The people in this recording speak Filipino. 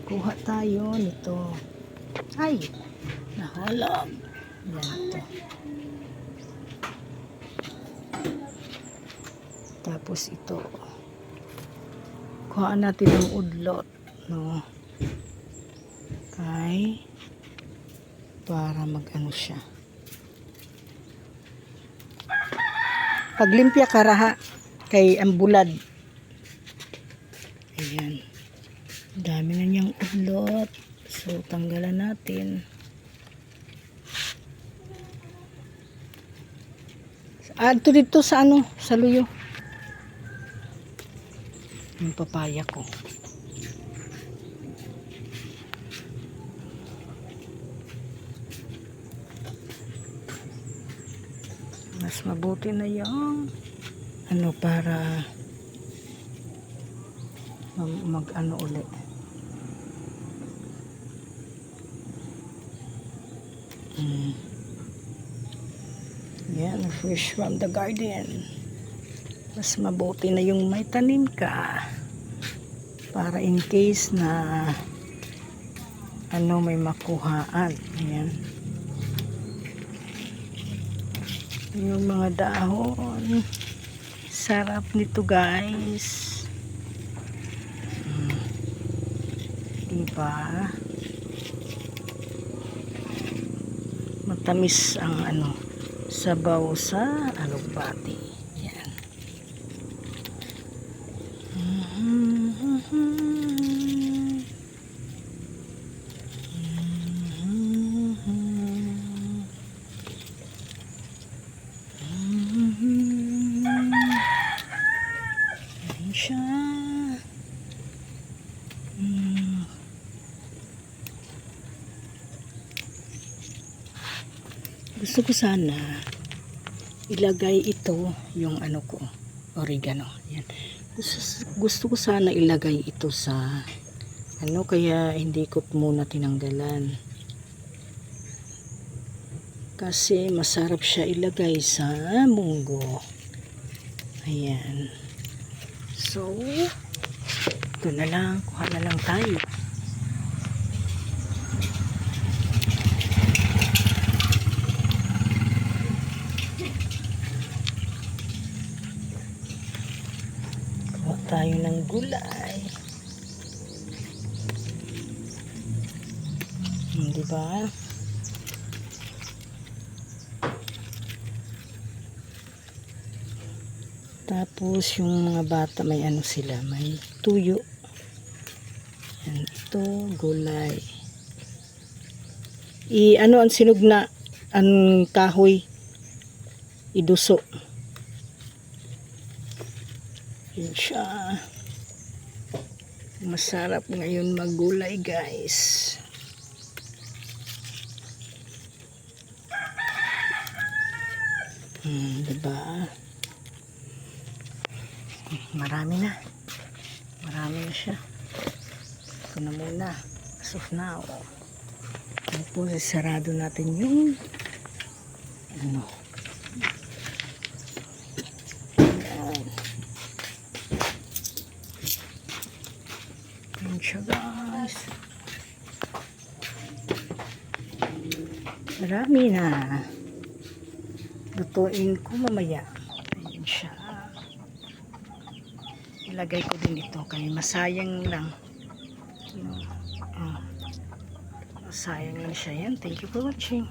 Kuha tayo nito. Ay, nahulog. Yan ito. Tapos ito. Kuhaan natin ang udlot, no? Okay. Para mag-ano siya. Paglimpya karaha kay ambulad. Ayan. Dami na niyang udlot. So, tanggalan natin. Ito dito sa ano, sa luyo. Yung papaya ko. Mas mabuti na yung ano para mag-ano ulit. Yan, fresh from the garden. Mas mabuti na yung may tanim ka para in case na ano may makuhaan. Ayan. Yung mga dahon. Sarap nito guys. Diba? Matamis ang ano sabaw sa alugbati. Yan. Yan siya. Gusto ko sana ilagay ito yung ano ko, oregano. Yan. Gusto ko sana ilagay ito sa ano, kaya hindi ko muna tinanggalan. Kasi masarap siya ilagay sa munggo. Ayan. So, ito na lang. Kuha na lang tayo. Tayo ng gulay. Diba? Tapos yung mga bata may ano sila, may tuyo. Yan, ito gulay. Ano ang sinugna ang kahoy iduso. Yan siya. Masarap ngayon maggulay guys. Diba? Marami na. Marami na siya. Ito na muna. As of now. Tapos sarado natin yung ano. Ayan siya guys. Marami na. Lutuin ko mamaya. Ayan siya. Ilagay ko din ito kaya masayang lang. Masayang lang siya yan. Thank you for watching.